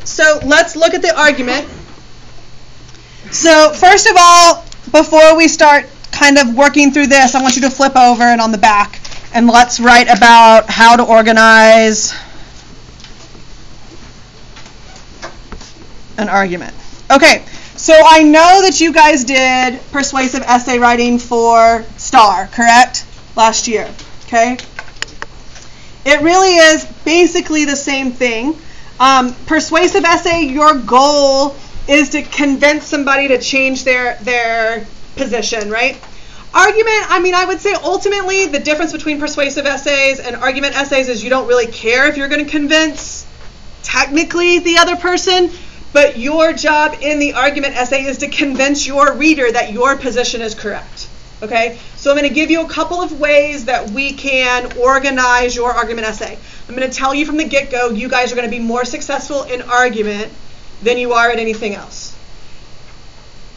so let's look at the argument. So first of all, before we start kind of working through this, I want you to flip over and on the back, and let's write about how to organize an argument. Okay, so I know that you guys did persuasive essay writing for STAR, correct? Last year, okay? It really is basically the same thing. Persuasive essay, your goal is to convince somebody to change their position, right? Argument, I mean, I would say ultimately the difference between persuasive essays and argument essays is you don't really care if you're going to convince technically the other person, but your job in the argument essay is to convince your reader that your position is correct, okay? So I'm going to give you a couple of ways that we can organize your argument essay. I'm going to tell you from the get-go, you guys are going to be more successful in argument than you are at anything else.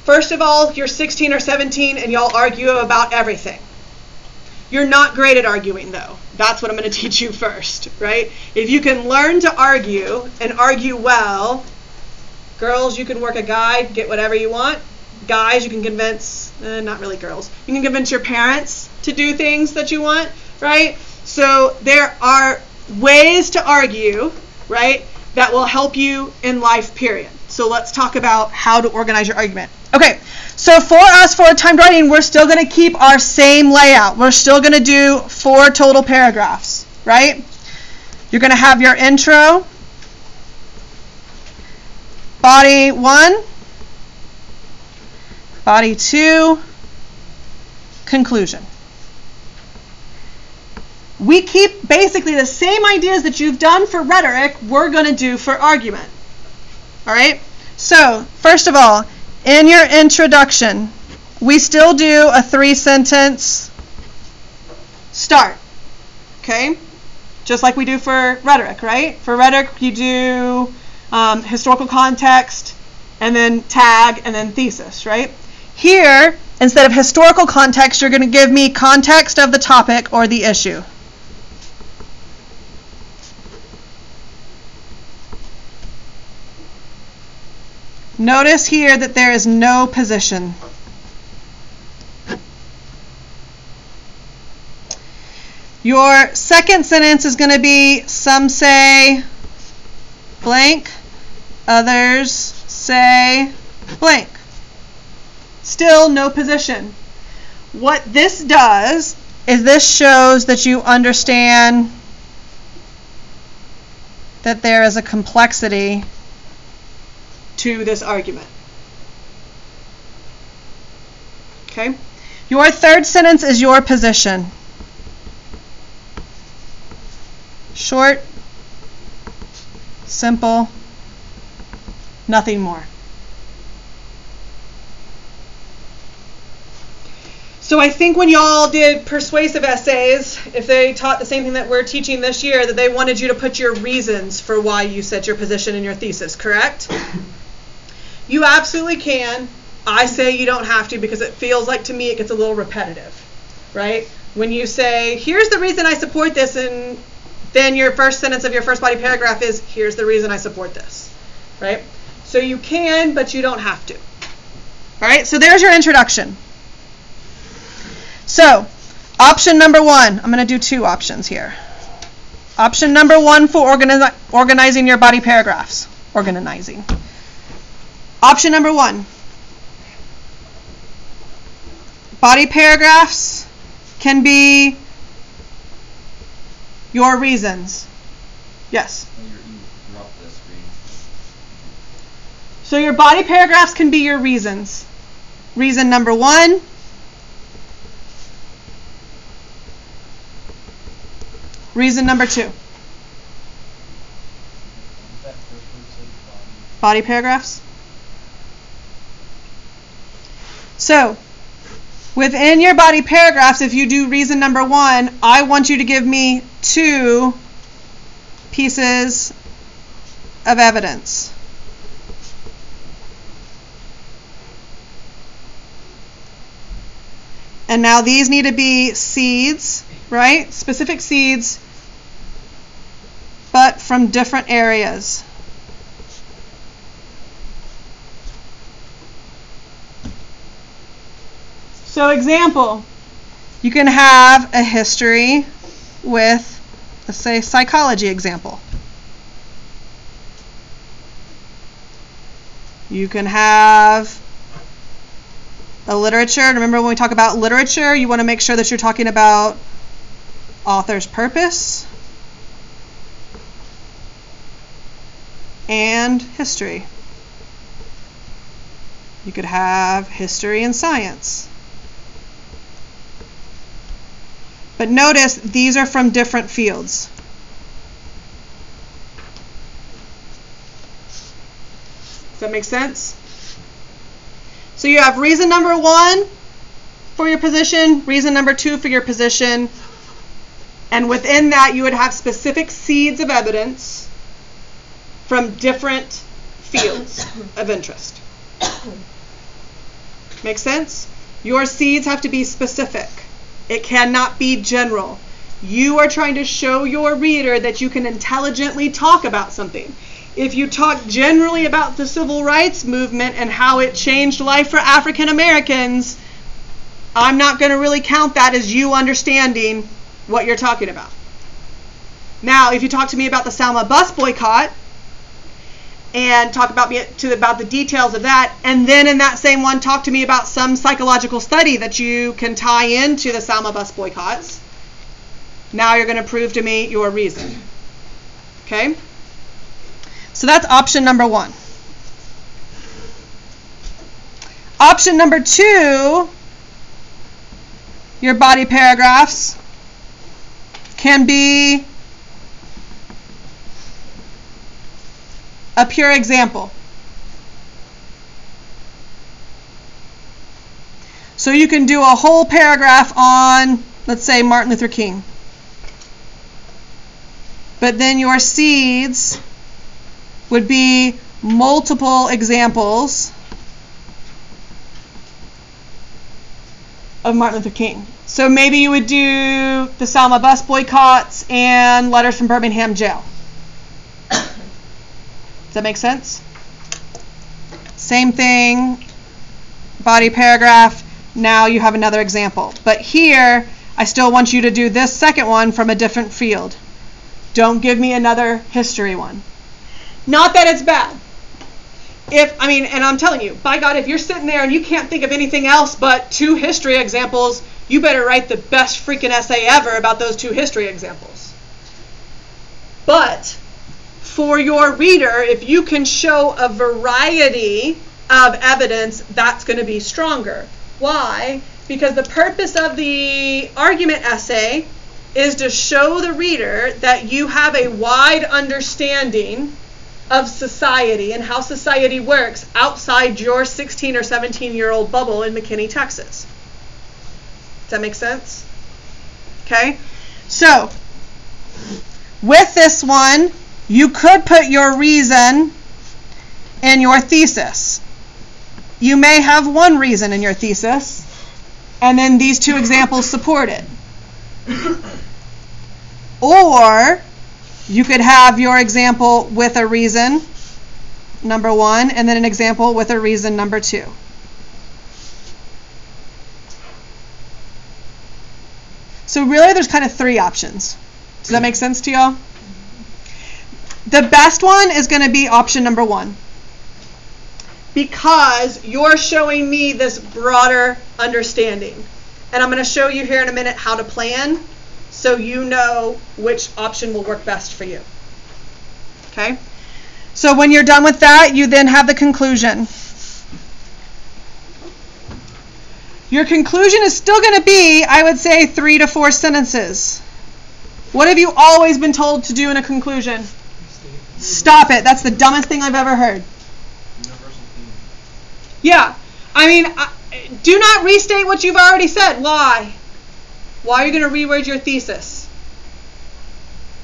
First of all, you're 16 or 17 and y'all argue about everything. You're not great at arguing though. That's what I'm going to teach you first, right? If you can learn to argue and argue well, girls, you can work a guide, get whatever you want. Guys, you can convince, not really girls, you can convince your parents to do things that you want, right? So there are ways to argue, right, that will help you in life, period. So let's talk about how to organize your argument. Okay, so for us, for timed writing, we're still going to keep our same layout. We're still going to do 4 total paragraphs, right? You're going to have your intro, body 1, body 2, conclusion. We keep basically the same ideas that you've done for rhetoric, we're going to do for argument. All right? So, first of all, in your introduction, we still do a 3-sentence start. Okay? Just like we do for rhetoric, right? For rhetoric, you do historical context, and then tag, and then thesis, right? Here, instead of historical context, you're going to give me context of the topic or the issue. Notice here that there is no position. Your second sentence is going to be, some say blank, others say blank. Still no position. What this does is this shows that you understand that there is a complexity to this argument. Okay? Your third sentence is your position. Short, simple, nothing more. So I think when y'all did persuasive essays, if they taught the same thing that we're teaching this year, that they wanted you to put your reasons for why you set your position in your thesis, correct? You absolutely can. I say you don't have to because it feels like to me it gets a little repetitive, right? When you say, here's the reason I support this, and then your first sentence of your first body paragraph is, here's the reason I support this, right? So you can, but you don't have to. All right, so there's your introduction. So, option number 1, I'm going to do 2 options here. Option number 1 for organizing your body paragraphs. Organizing. Option number 1. Body paragraphs can be your reasons. Yes? So your body paragraphs can be your reasons. Reason number 1. Reason number 2. Body paragraphs. So, within your body paragraphs, if you do reason number 1, I want you to give me 2 pieces of evidence. And now these need to be seeds, right? Specific seeds, but from different areas. So example, you can have a history with, let's say, psychology example. You can have a literature. Remember when we talk about literature, you want to make sure that you're talking about author's purpose and history. You could have history and science. But notice these are from different fields. Does that make sense? So you have reason number 1 for your position, reason number 2 for your position, and within that you would have specific seeds of evidence from different fields of interest. Make sense? Your seeds have to be specific. It cannot be general. You are trying to show your reader that you can intelligently talk about something. If you talk generally about the civil rights movement and how it changed life for African Americans, I'm not going to really count that as you understanding what you're talking about. Now, if you talk to me about the Selma bus boycott and talk about the details of that, and then in that same one talk to me about some psychological study that you can tie into the Selma bus boycotts, now you're going to prove to me your reason. Okay? So that's option number 1. Option number 2, your body paragraphs can be a pure example. So you can do a whole paragraph on, let's say, Martin Luther King. But then your seeds would be multiple examples of Martin Luther King. So maybe you would do the Selma bus boycotts and letters from Birmingham jail. Does that make sense? Same thing, body paragraph, now you have another example. But here, I still want you to do this second one from a different field. Don't give me another history one. Not that it's bad. And I'm telling you, by God, if you're sitting there and you can't think of anything else but 2 history examples, you better write the best freaking essay ever about those 2 history examples. But for your reader, if you can show a variety of evidence, that's going to be stronger. Why? Because the purpose of the argument essay is to show the reader that you have a wide understanding of society and how society works outside your 16 or 17-year-old bubble in McKinney, Texas. Does that make sense? Okay? So, with this one, you could put your reason in your thesis. You may have one reason in your thesis, and then these 2 examples support it. Or you could have your example with a reason, number 1, and then an example with a reason, number 2. So really there's kind of 3 options. Does that make sense to y'all? The best one is going to be option number 1. Because you're showing me this broader understanding. And I'm going to show you here in a minute how to plan so you know which option will work best for you. Okay? So when you're done with that, you then have the conclusion. Your conclusion is still going to be, I would say, 3 to 4 sentences. What have you always been told to do in a conclusion? Stop it. That's the dumbest thing I've ever heard. Yeah. Do not restate what you've already said. Why? Why are you going to reword your thesis?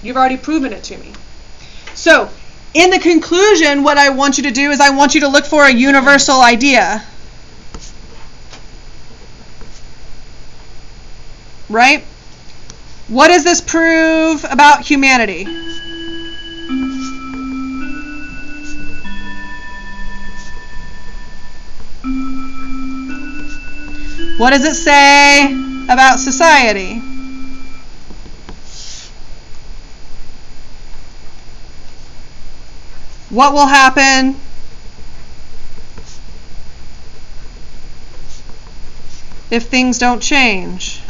You've already proven it to me. So, in the conclusion, what I want you to do is I want you to look for a universal idea. Right? What does this prove about humanity? What does it say about society? What will happen if things don't change?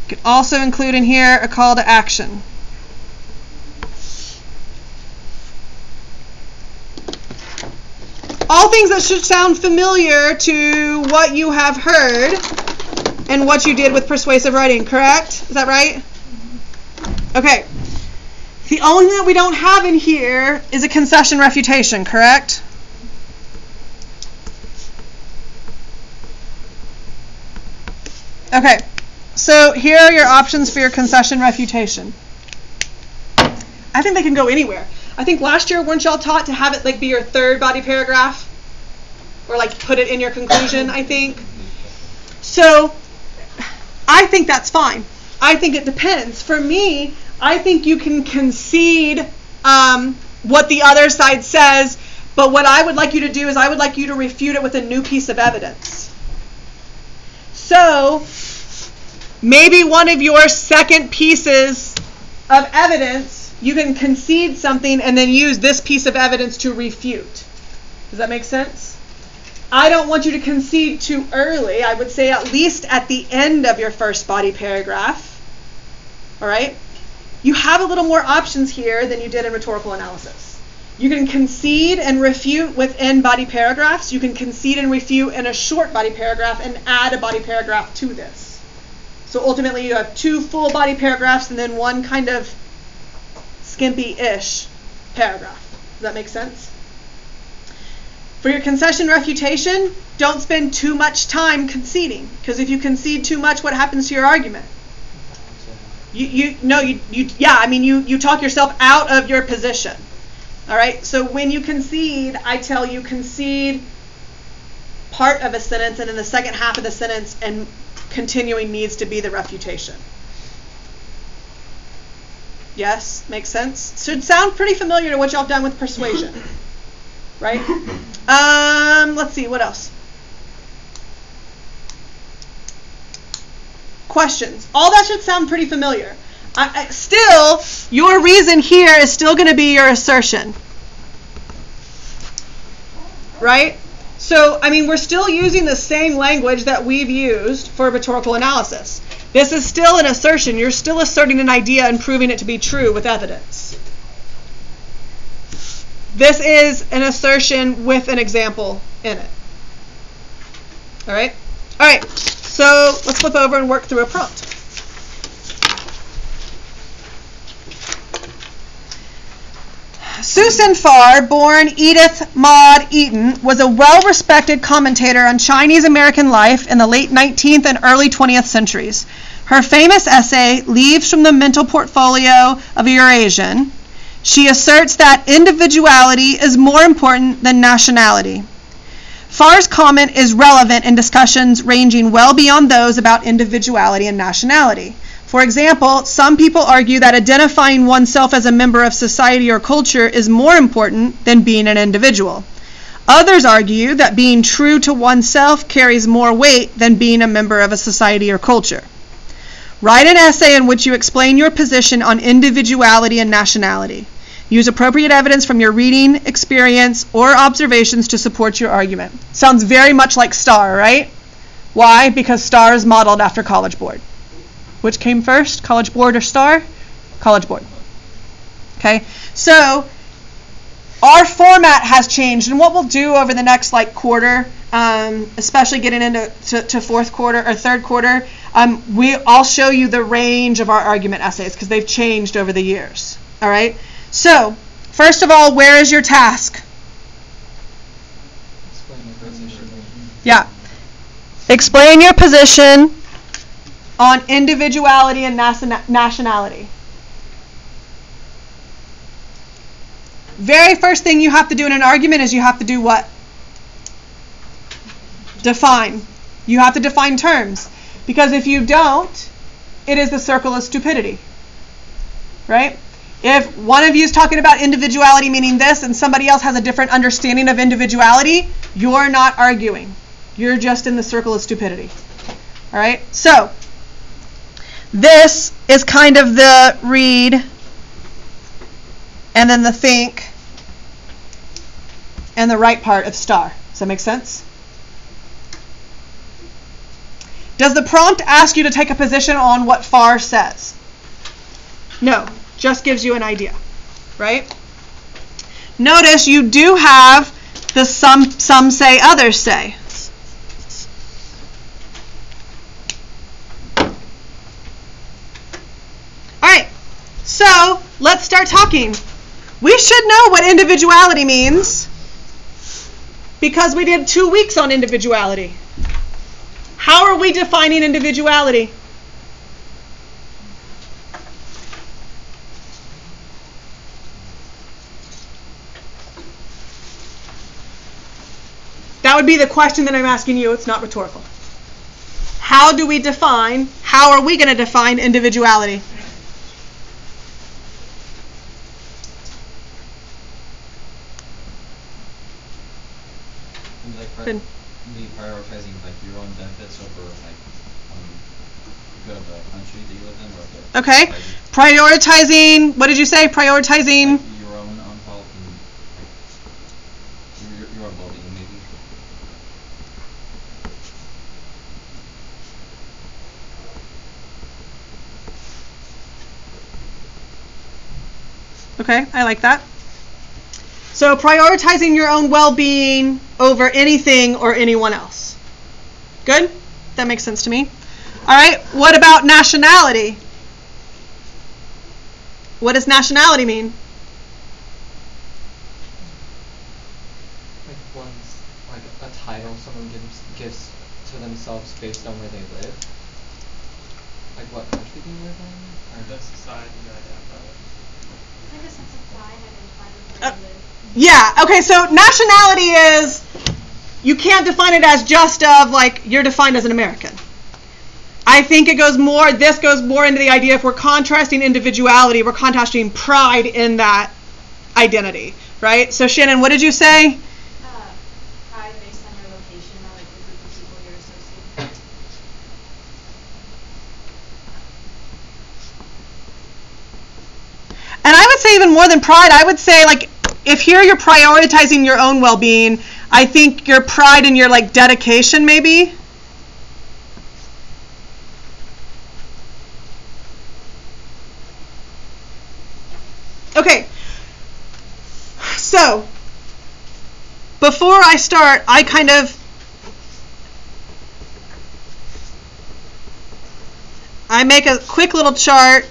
You can also include in here a call to action. All things that should sound familiar to what you have heard and what you did with persuasive writing, correct? Is that right? Okay. The only thing that we don't have in here is a concession refutation, correct? Okay. So here are your options for your concession refutation. I think they can go anywhere. I think last year, weren't y'all taught to have it like be your third body paragraph? Or like put it in your conclusion, I think. So I think that's fine. I think it depends. For me, I think you can concede what the other side says, but what I would like you to do is I would like you to refute it with a new piece of evidence. So maybe one of your second pieces of evidence, you can concede something and then use this piece of evidence to refute. Does that make sense? I don't want you to concede too early. I would say at least at the end of your first body paragraph. All right? You have a little more options here than you did in rhetorical analysis. You can concede and refute within body paragraphs. You can concede and refute in a short body paragraph and add a body paragraph to this. So ultimately you have two full body paragraphs and then one kind of skimpy-ish paragraph. Does that make sense? For your concession refutation, don't spend too much time conceding, because if you concede too much, what happens to your argument? You talk yourself out of your position. All right? So when you concede, I tell you concede part of a sentence, and in the second half of the sentence and continuing needs to be the refutation. Yes? Makes sense? Should sound pretty familiar to what y'all have done with persuasion. Right? Let's see, what else? Questions. All that should sound pretty familiar. Still, your reason here is still going to be your assertion. Right? So, we're still using the same language that we've used for rhetorical analysis. This is still an assertion. You're still asserting an idea and proving it to be true with evidence. This is an assertion with an example in it. All right? All right. So let's flip over and work through a prompt. Susan Farr, born Edith Maud Eaton, was a well-respected commentator on Chinese American life in the late 19th and early 20th centuries. Her famous essay, Leaves from the Mental Portfolio of a Eurasian, she asserts that individuality is more important than nationality. Farr's comment is relevant in discussions ranging well beyond those about individuality and nationality. For example, some people argue that identifying oneself as a member of society or culture is more important than being an individual. Others argue that being true to oneself carries more weight than being a member of a society or culture. Write an essay in which you explain your position on individuality and nationality. Use appropriate evidence from your reading, experience, or observations to support your argument. Sounds very much like STAR, right? Why? Because STAR is modeled after College Board. Which came first, College Board or STAR? College Board. Okay, so our format has changed, and what we'll do over the next quarter, especially getting into fourth quarter or third quarter, I'll show you the range of our argument essays because they've changed over the years. All right. So, first of all, where is your task? Explain your position. Yeah. Explain your position on individuality and nationality. Very first thing you have to do in an argument is you have to do what? Define. You have to define terms. Because if you don't, it is the circle of stupidity. Right? If one of you is talking about individuality meaning this and somebody else has a different understanding of individuality, you're not arguing. You're just in the circle of stupidity. All right? So, this is kind of the read and then the think and the right part of STAR. Does that make sense? Does the prompt ask you to take a position on what FAR says? No, just gives you an idea, right? Notice you do have the some say, others say. All right, so let's start talking. We should know what individuality means because we did 2 weeks on individuality. How are we defining individuality? That would be the question that I'm asking you. It's not rhetorical. How are we going to define individuality? Be prioritizing like your own benefits over like the good of the country that you live in, or the okay. Prioritizing. What did you say? Prioritizing like your own health and like your own well-being, maybe. Okay, I like that. So prioritizing your own well-being over anything or anyone else. Good? That makes sense to me. All right, what about nationality? What does nationality mean? Like one's like a title someone gives to themselves based on where they live. Like what country do you live in? Or the society that I have. I have a sense of pride identifying with where you live. Yeah, okay, so nationality is, you can't define it as just of, like, you're defined as an American. I think this goes more into the idea if we're contrasting individuality, we're contrasting pride in that identity, right? So Shannon, what did you say? Pride based on your location or like the group of people you're associated with. And I would say even more than pride, I would say, like, if here you're prioritizing your own well-being, I think your pride and your, like, dedication maybe. Okay. So, before I start, I make a quick little chart.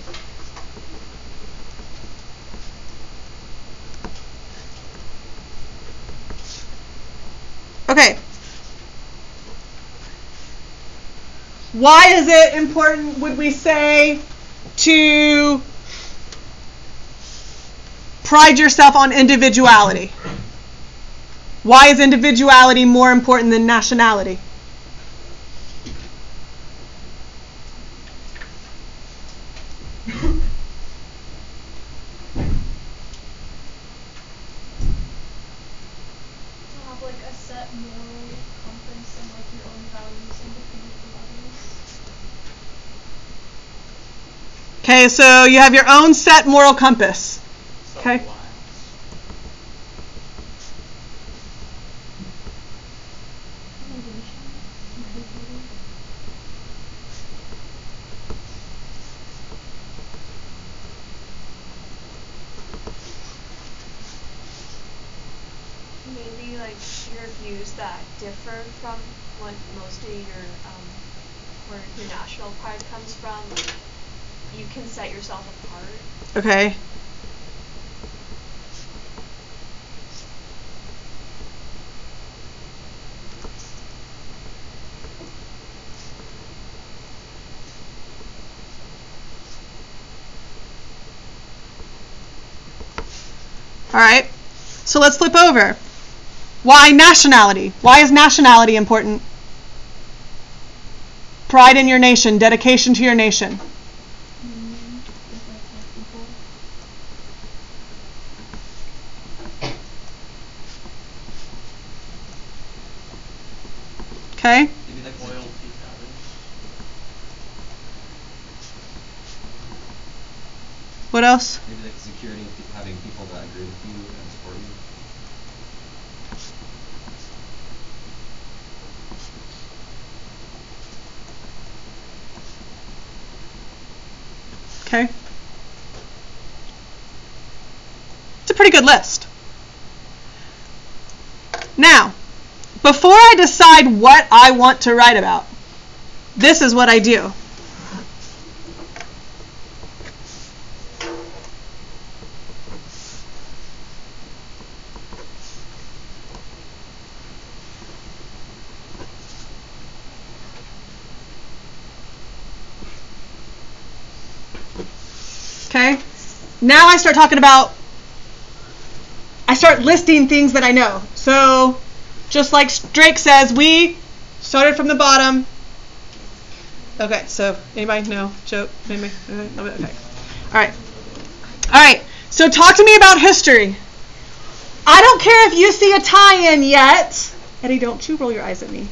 Okay. Why is it important, would we say, to pride yourself on individuality? Why is individuality more important than nationality? Okay, so you have your own set moral compass. Okay. Maybe like your views that differ from what most of where your national pride comes from. You can set yourself apart. Okay. All right. So let's flip over. Why nationality? Why is nationality important? Pride in your nation, dedication to your nation. Okay? Maybe like loyalty patterns. What else? Maybe like security, having people that agree with you and support you. Okay? It's a pretty good list. Now, before I decide what I want to write about, this is what I do. Okay? Now I start listing things that I know. So, just like Drake says, we started from the bottom. Okay, so anybody know? Joke? Anybody? Okay. All right. So talk to me about history. I don't care if you see a tie-in yet. Eddie, don't you roll your eyes at me.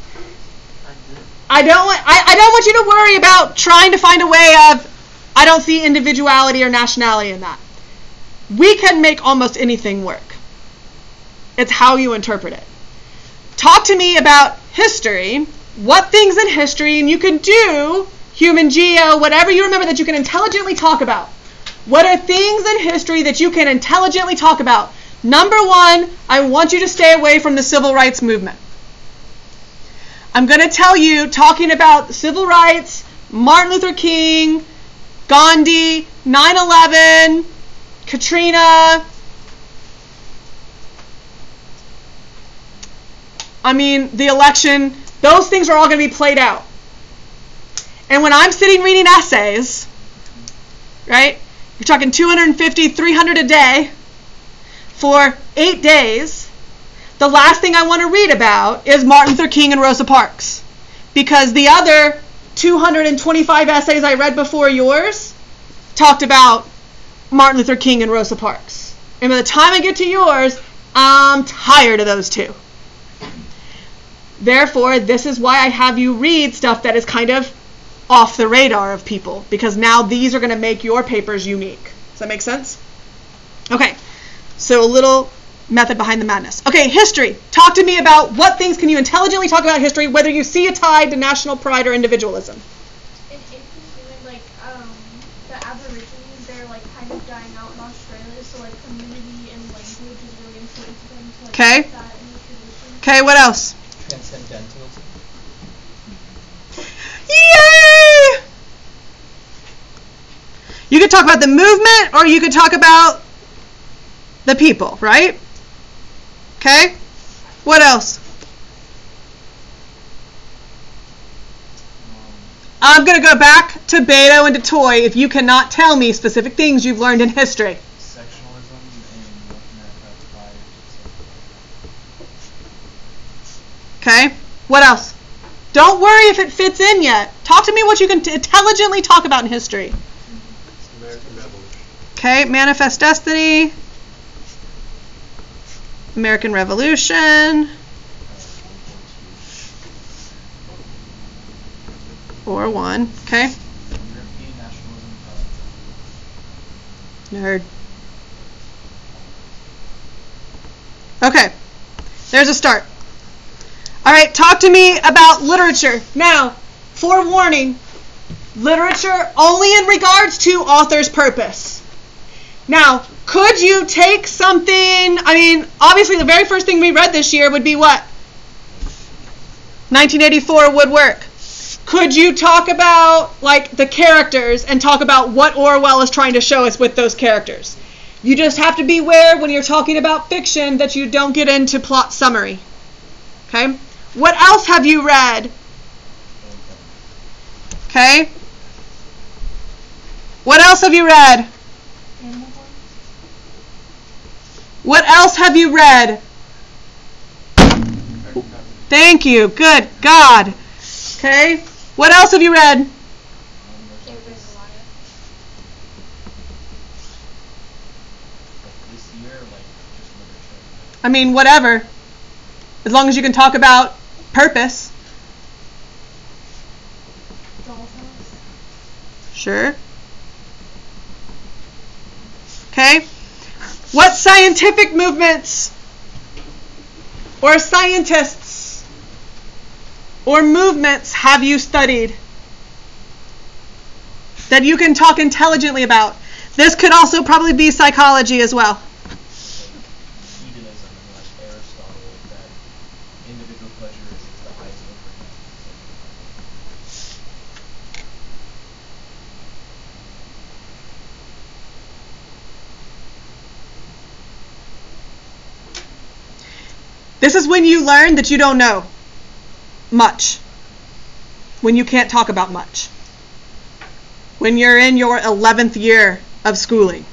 I don't want you to worry about trying to find a way of, I don't see individuality or nationality in that. We can make almost anything work. It's how you interpret it. Talk to me about history, what things in history, and you can do human geo, whatever you remember that you can intelligently talk about. What are things in history that you can intelligently talk about? Number one, I want you to stay away from the civil rights movement. I'm going to tell you, talking about civil rights, Martin Luther King, Gandhi, 9/11, Katrina. The election, those things are all going to be played out. And when I'm sitting reading essays, right, you're talking 250, 300 a day for 8 days, the last thing I want to read about is Martin Luther King and Rosa Parks. Because the other 225 essays I read before yours talked about Martin Luther King and Rosa Parks. And by the time I get to yours, I'm tired of those two. Therefore, this is why I have you read stuff that is kind of off the radar of people, because now these are going to make your papers unique. Does that make sense? Okay, so a little method behind the madness. Okay, history. Talk to me about what things can you intelligently talk about history, whether you see a tie to national pride or individualism. It's interesting, the Aborigines, they're kind of dying out in Australia, so community and language is really important to them to Okay. that in the tradition. Okay, what else? Transcendentalism. Yay! You could talk about the movement, or you could talk about the people, right? Okay? What else? I'm going to go back to Beto and to Toy if you cannot tell me specific things you've learned in history. Sectionalism and North America prior to Okay? What else? Don't worry if it fits in yet. Talk to me what you can intelligently talk about in history. American Revolution. Okay, Manifest Destiny. American Revolution. Or one. Okay. European nationalism. Nerd. Okay. There's a start. All right, talk to me about literature. Now, forewarning, literature only in regards to author's purpose. Now, could you take something, obviously the very first thing we read this year would be what? 1984 would work. Could you talk about, the characters and talk about what Orwell is trying to show us with those characters? You just have to beware when you're talking about fiction that you don't get into plot summary. Okay? What else have you read? Okay? What else have you read? What else have you read? Thank you. Good God. Okay? What else have you read? This year, just literature. Whatever. As long as you can talk about purpose. Sure. Okay. What scientific movements or scientists or movements have you studied that you can talk intelligently about? This could also probably be psychology as well. Hedonism and like Aristotle, that individual pleasure is the highest of This is when you learn that you don't know much. When you can't talk about much. When you're in your 11th year of schooling.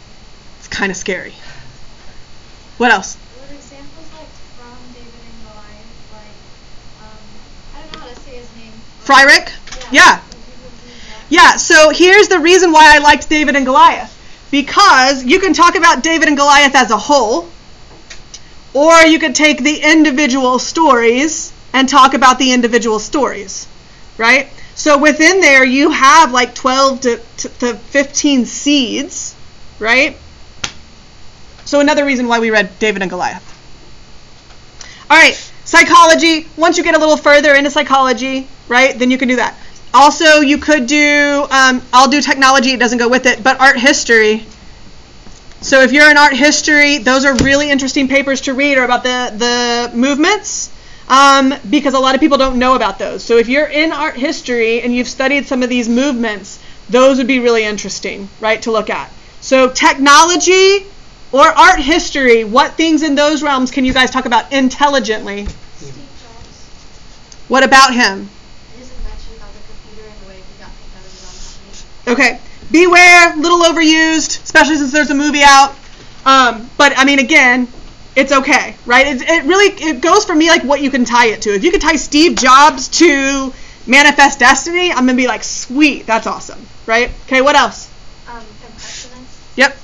It's kind of scary. What else? What examples like from David and Goliath, like, I don't know how to say his name. Fryrick? Yeah. Yeah, so here's the reason why I liked David and Goliath. Because you can talk about David and Goliath as a whole, or you could take the individual stories and talk about the individual stories, right? So within there, you have like 12 to 15 seeds, right? So another reason why we read David and Goliath. All right, psychology. Once you get a little further into psychology, right, then you can do that. Also, you could do, I'll do technology, it doesn't go with it, but art history. So if you're in art history, those are really interesting papers to read, or about the movements, because a lot of people don't know about those. So if you're in art history and you've studied some of these movements, those would be really interesting, right, to look at. So technology or art history, what things in those realms can you guys talk about intelligently? Steve Jobs. What about him? His invention of the computer and the way he got technology on the company. Okay. Beware, little overused, especially since there's a movie out. But I mean, again, it's okay, right? It goes for me like what you can tie it to. If you could tie Steve Jobs to Manifest Destiny, I'm gonna be like, sweet, that's awesome, right? Okay, what else? Impressionists. Yep.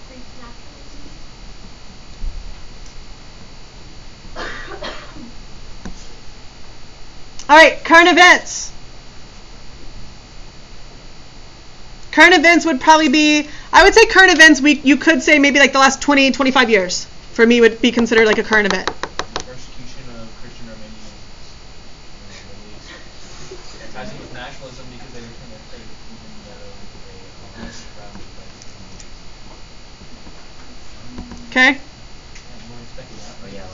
Greek naturalism. All right, current events. Current events would probably be, I would say current events, you could say maybe like the last 20, 25 years. For me would be considered like a current event. persecution of Christian Armenians in the Middle East. It ties in with nationalism because they return their faith even though they are surrounded by enemies. Okay? You weren't expecting that, but yeah.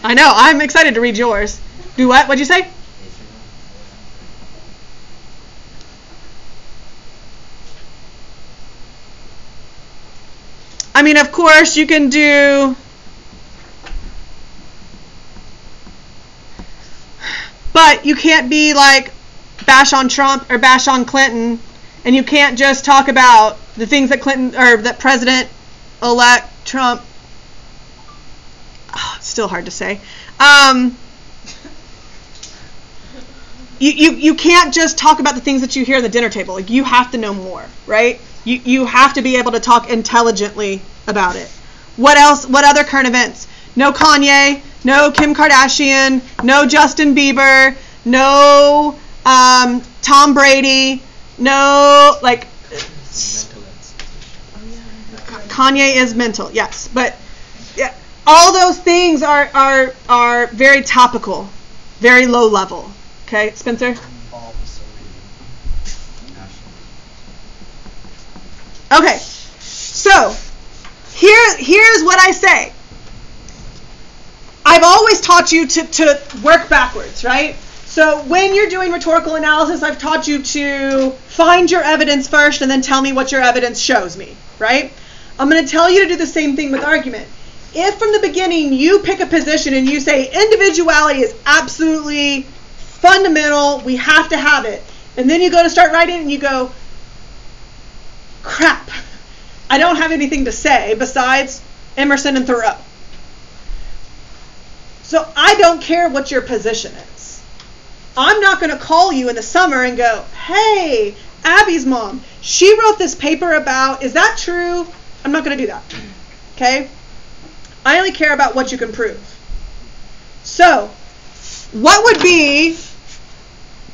I know, I'm excited to read yours. Do what? What'd you say? I mean, of course, you can do, but you can't be like bash on Trump or bash on Clinton, and you can't just talk about the things that Clinton or that President-elect Trump. Oh, it's still hard to say. You can't just talk about the things that you hear at the dinner table. Like, you have to know more, right? You have to be able to talk intelligently about it. What else? What other current events? No Kanye, no Kim Kardashian, no Justin Bieber, no Tom Brady, no, like, Kanye is mental, yes. But yeah, all those things are very topical, very low level. Okay, Spencer? Okay, so here's what I say. I've always taught you to work backwards, right? So when you're doing rhetorical analysis, I've taught you to find your evidence first and then tell me what your evidence shows me, right? I'm going to tell you to do the same thing with argument. If from the beginning you pick a position and you say individuality is absolutely fundamental, we have to have it, and then you go to start writing and you go, crap, I don't have anything to say besides Emerson and Thoreau. So I don't care what your position is. I'm not going to call you in the summer and go, hey, Abby's mom, she wrote this paper about, is that true? I'm not going to do that. Okay? I only care about what you can prove. So, what would be,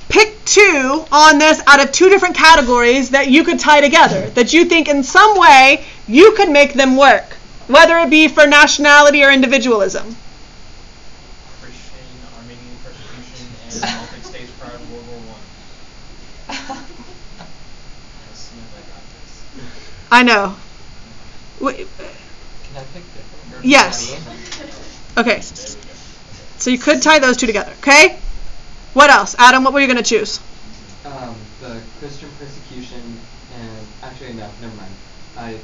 pick two on this out of two different categories that you could tie together, that you think in some way you could make them work, whether it be for nationality or individualism. Christian, Armenian persecution, and Baltic states prior to World War I. As soon as I got this. I know. Can I pick different? Yes. Okay. There we go. So you could tie those two together, okay? What else? Adam, what were you going to choose? The Christian persecution and actually no, never mind. Never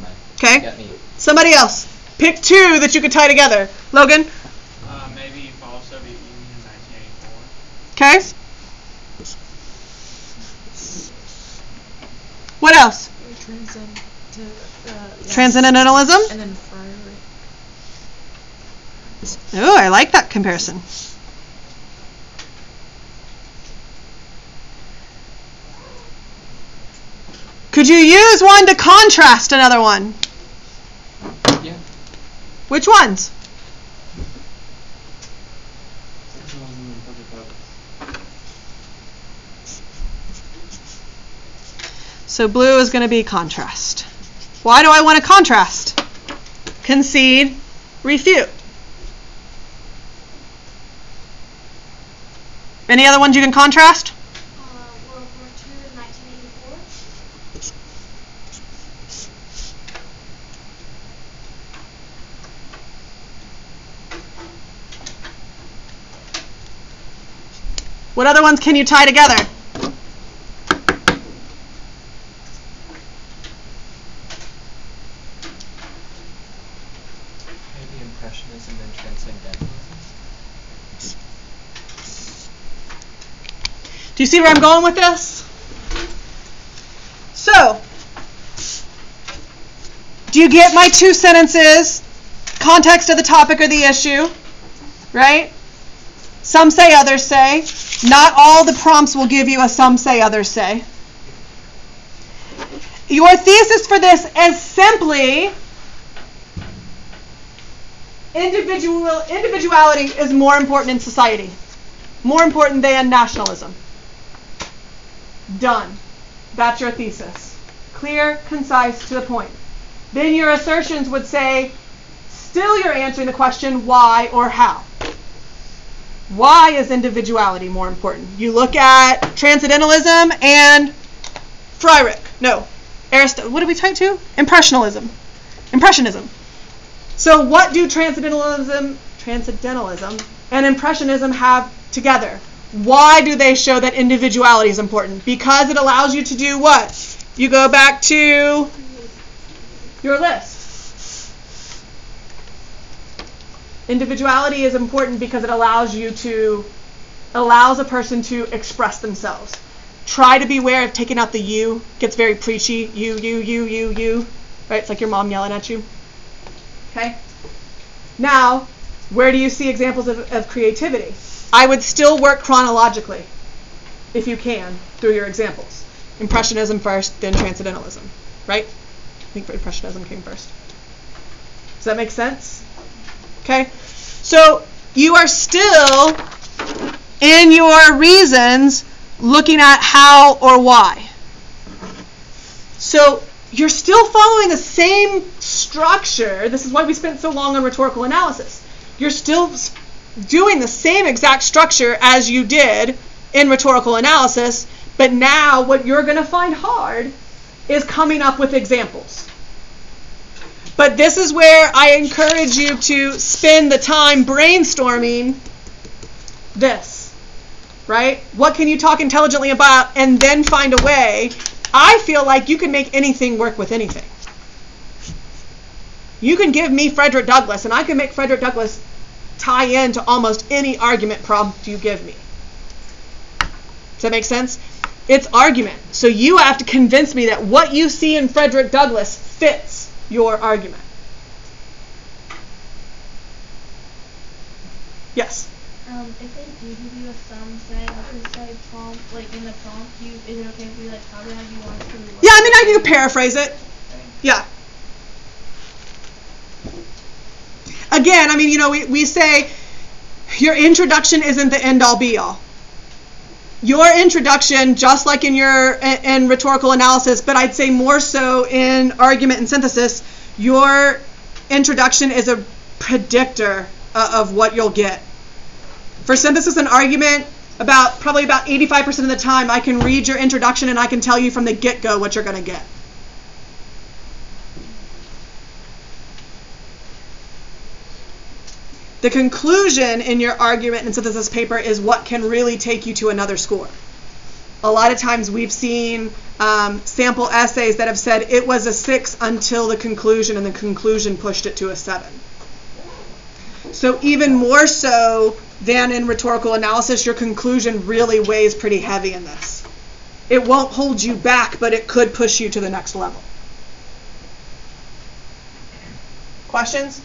mind. Okay. Get me. Somebody else. Pick two that you could tie together. Logan? Maybe fall of Soviet Union in 1984. Okay. What else? Transcendentalism? And then Friar. Oh, I like that comparison. Could you use one to contrast another one? Yeah. Which ones? So blue is going to be contrast. Why do I want to contrast? Concede, refute. Any other ones you can contrast? World War II in 1984. What other ones can you tie together? Maybe Impressionism and Transcendentalism. Do you see where I'm going with this? So, do you get my two sentences? Context of the topic or the issue, right? Some say, others say. Not all the prompts will give you a some say, others say. Your thesis for this is simply individuality is more important in society. More important than nationalism. Done. That's your thesis. Clear, concise, to the point. Then your assertions would say, still you're answering the question why or how. Why is individuality more important? You look at Transcendentalism and what did we type to? Impressionism. So what do Transcendentalism and Impressionism have together? Why do they show that individuality is important? Because it allows you to do what? You go back to your list. Individuality is important because it allows a person to express themselves. Try to beware of taking out the you. Gets very preachy. You. Right? It's like your mom yelling at you. Okay? Now, where do you see examples of creativity? I would still work chronologically, if you can, through your examples. Impressionism first, then Transcendentalism. Right? I think Impressionism came first. Does that make sense? Okay? So, you are still, in your reasons, looking at how or why. So, you're still following the same structure. This is why we spent so long on rhetorical analysis. You're still doing the same exact structure as you did in rhetorical analysis, but now what you're going to find hard is coming up with examples. But this is where I encourage you to spend the time brainstorming this, right? What can you talk intelligently about and then find a way? I feel like you can make anything work with anything. You can give me Frederick Douglass, and I can make Frederick Douglass tie into almost any argument prompt you give me. Does that make sense? It's argument. So you have to convince me that what you see in Frederick Douglass fits your argument. Yes? If they do give you a some say, other say prompt, like in the prompt, is it okay if we like how do you want to? Yeah, I mean, I can paraphrase it. Yeah. again, I mean, we say your introduction isn't the end-all be-all. Your introduction, just like in rhetorical analysis, but I'd say more so in argument and synthesis, your introduction is a predictor of what you'll get. For synthesis and argument, probably about 85% of the time, I can read your introduction and I can tell you from the get-go what you're going to get. The conclusion in your argument and synthesis paper is what can really take you to another score. A lot of times we've seen sample essays that have said it was a 6 until the conclusion, and the conclusion pushed it to a 7. So even more so than in rhetorical analysis, your conclusion really weighs pretty heavy in this. It won't hold you back, but it could push you to the next level. Questions?